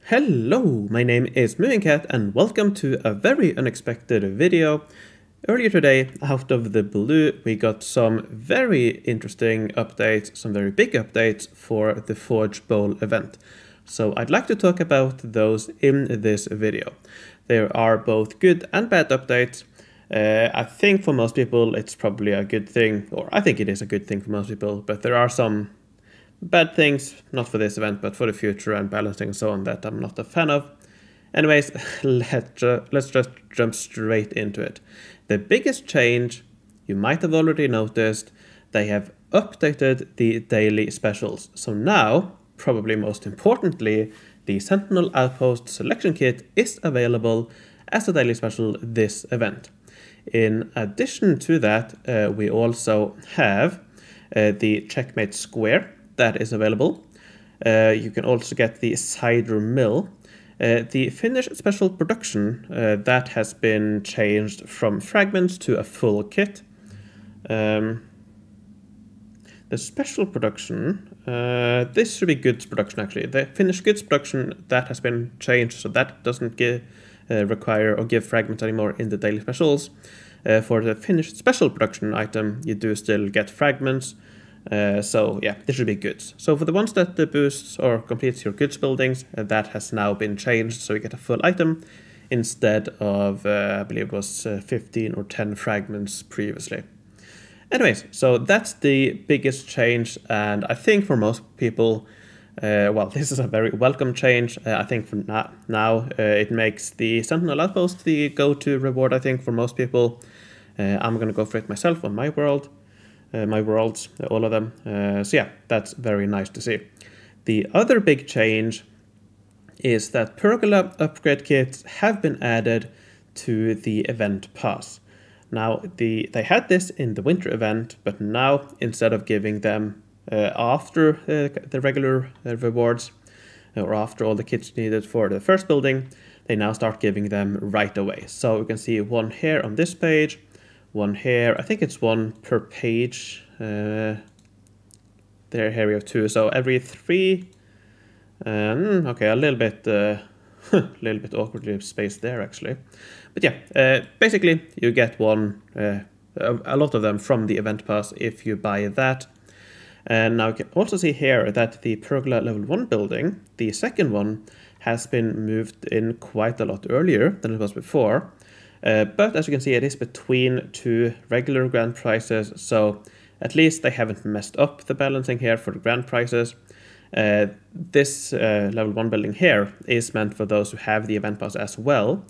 Hello, my name is Movingcat and welcome to a very unexpected video. Earlier today, out of the blue, we got some very interesting updates, some very big updates for the Forge Bowl event. So I'd like to talk about those in this video. There are both good and bad updates. I think for most people it's probably a good thing, or I think it is a good thing for most people, but there are some bad things, not for this event, but for the future and balancing and so on, that I'm not a fan of. Anyways, let's just jump straight into it. The biggest change, you might have already noticed, they have updated the daily specials. So now, probably most importantly, the Sentinel Outpost Selection Kit is available as a daily special this event. In addition to that, we also have the Checkmate Square that is available. You can also get the cider mill. The Finnish special production that has been changed from fragments to a full kit. The special production, this should be goods production actually. The Finnish goods production that has been changed, so that doesn't require or give fragments anymore in the daily specials. For the Finnish special production item, you do still get fragments. So yeah, this should be goods. So for the ones that boosts or completes your goods buildings, that has now been changed, so you get a full item instead of, I believe it was 15 or 10 fragments previously. Anyways, so that's the biggest change, and I think for most people, well, this is a very welcome change. I think for now it makes the Sentinel Outpost the go-to reward, I think, for most people. I'm going to go for it myself on my world. My worlds, all of them. So yeah, that's very nice to see. The other big change is that Pergola upgrade kits have been added to the event pass. Now, they had this in the winter event, but now instead of giving them after the regular rewards, or after all the kits needed for the first building, they now start giving them right away. So you can see one here on this page, one here. I think it's one per page. Here we have two. So every three. Okay, a little bit, little bit awkwardly spaced there actually. But yeah, basically you get one, a lot of them from the event pass if you buy that. And now you can also see here that the Pergola level 1 building, the second one, has been moved in quite a lot earlier than it was before. But as you can see, it is between two regular grand prizes, so at least they haven't messed up the balancing here for the grand prizes. This level 1 building here is meant for those who have the event pass as well,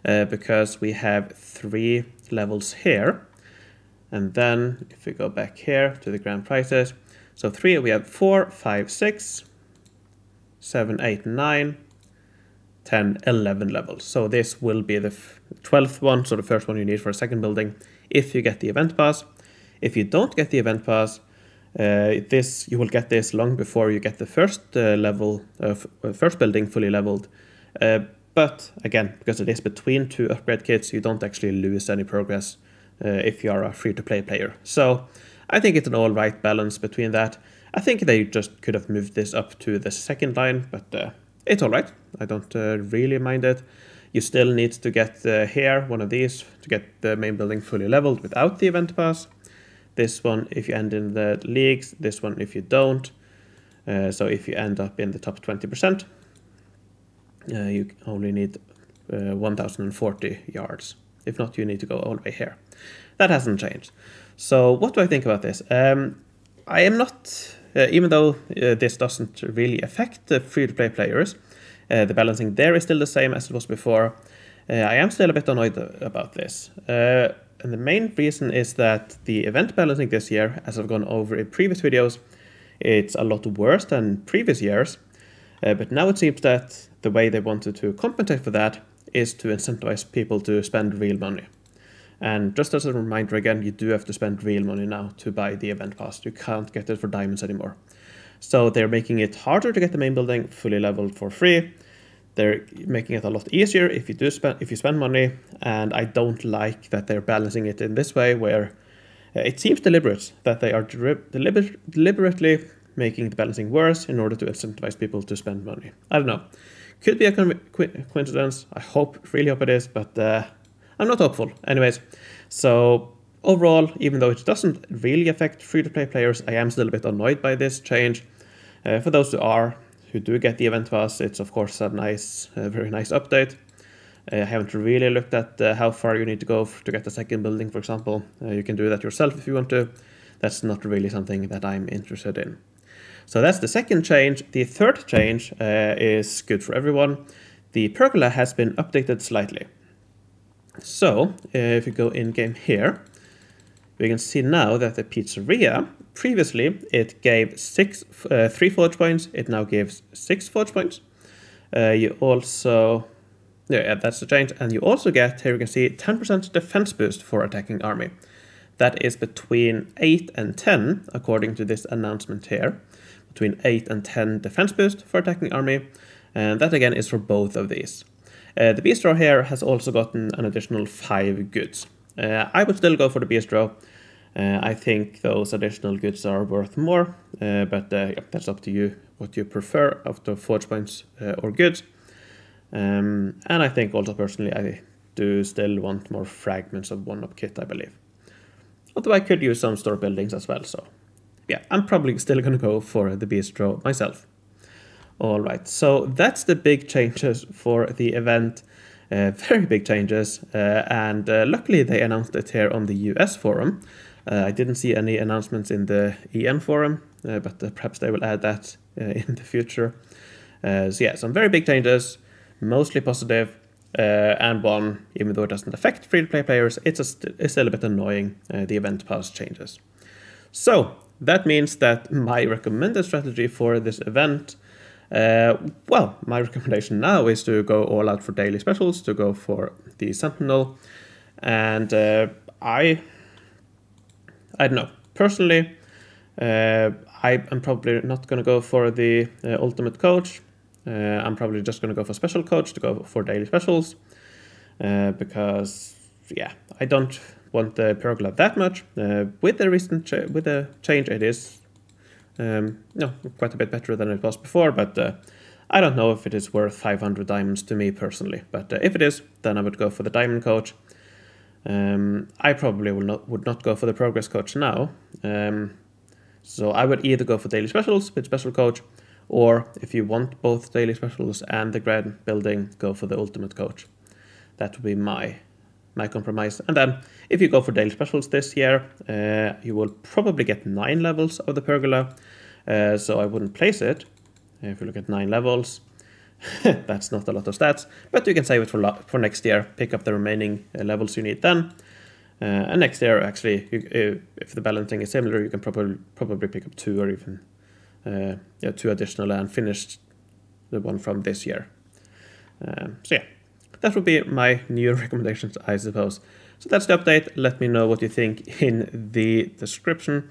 because we have 3 levels here. And then if we go back here to the grand prizes, so 3, we have 4, 5, 6, 7, 8, 9, 10, 11 levels. So this will be the 12th one, so the first one you need for a second building if you get the event pass. If you don't get the event pass, you will get this long before you get the first level of first building fully leveled. But again, because it is between two upgrade kits, you don't actually lose any progress if you are a free-to-play player. So I think it's an all right balance between that. I think they just could have moved this up to the second line, but it's all right. I don't really mind it. You still need to get here, one of these, to get the main building fully leveled without the event pass. This one if you end in the leagues, this one if you don't. So if you end up in the top 20%, you only need 1040 yards. If not, you need to go all the way here. That hasn't changed. So what do I think about this? I am not, even though this doesn't really affect the free-to-play players, the balancing there is still the same as it was before. I am still a bit annoyed about this. And the main reason is that the event balancing this year, as I've gone over in previous videos, it's a lot worse than previous years. But now it seems that the way they wanted to compensate for that is to incentivize people to spend real money. And just as a reminder again, you do have to spend real money now to buy the event pass. You can't get it for diamonds anymore. So they're making it harder to get the main building fully leveled for free. They're making it a lot easier if you spend money, and I don't like that they're balancing it in this way, where it seems deliberate that they are deliberately making the balancing worse in order to incentivize people to spend money. I don't know. Could be a coincidence. I really hope it is, but I'm not hopeful. Anyways, so overall, even though it doesn't really affect free-to-play players, I am still a bit annoyed by this change. For those who do get the event pass, it's of course a very nice update. I haven't really looked at how far you need to go to get the second building, for example. You can do that yourself if you want to. That's not really something that I'm interested in. So that's the second change. The third change is good for everyone. The Pergola has been updated slightly. So if you go in-game here, we can see now that the pizzeria, previously it gave 3 forge points, it now gives 6 forge points. You also, yeah, that's the change, and you also get, here you can see, 10% defense boost for attacking army. That is between 8 and 10, according to this announcement here. Between 8 and 10 defense boost for attacking army, and that again is for both of these. The bistro here has also gotten an additional 5 goods. I would still go for the bistro. I think those additional goods are worth more, but yeah, that's up to you what you prefer of the forge points or goods. And I think also personally I do still want more fragments of 1-up kit, I believe. Although I could use some store buildings as well, so yeah, I'm probably still going to go for the bistro myself. All right, so that's the big changes for the event. Very big changes, and luckily they announced it here on the US forum. I didn't see any announcements in the EN forum, but perhaps they will add that in the future. So yeah, some very big changes, mostly positive, and one, even though it doesn't affect free-to-play players, it's still a bit annoying, the event pass changes. So that means that my recommended strategy for this event, well, my recommendation now is to go all out for daily specials, to go for the Sentinel, and I don't know. Personally, I am probably not going to go for the ultimate coach. I'm probably just going to go for special coach to go for daily specials, because yeah, I don't want the Pergola that much. With the recent change, it is no, quite a bit better than it was before, but I don't know if it is worth 500 diamonds to me personally. But if it is, then I would go for the diamond coach. I probably would not go for the progress coach now. So I would either go for daily specials with special coach, or if you want both daily specials and the grand building, go for the ultimate coach. That would be my compromise. And then if you go for daily specials this year, you will probably get 9 levels of the Pergola. So I wouldn't place it. If you look at 9 levels, that's not a lot of stats, but you can save it for next year, pick up the remaining levels you need then. And next year, actually, if the balancing is similar, you can probably pick up 2 or even 2 additional and finish the one from this year. So yeah, that would be my new recommendations, I suppose. So that's the update. Let me know what you think in the description,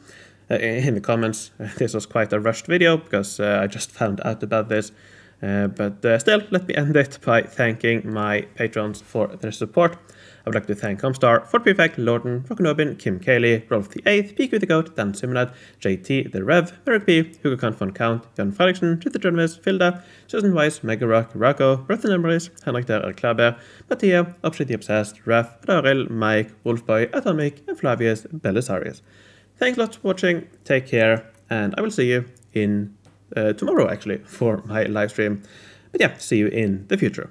in the comments. This was quite a rushed video because I just found out about this. But still, let me end it by thanking my patrons for their support. I would like to thank Comstar, Fort Prefect, Lorden, Rockenobin, Kim Cayley, Rolf the 8th, PQ the Goat, Dan Simonad, JT, The Rev, Merrick P, Hugo Kant von Count, Jan Fredriksson, Twitter Journalist, Filda, Susan Weiss, Mega Rock, Rocco, Ruthen Emrys, Henrik Der Klaber, Mattia, Obsidi Obsessed, Raf, Rarel, Mike, Wolfboy, Atomic, and Flavius Belisarius. Thanks a lot for watching, take care, and I will see you in tomorrow actually for my live stream. But yeah, see you in the future.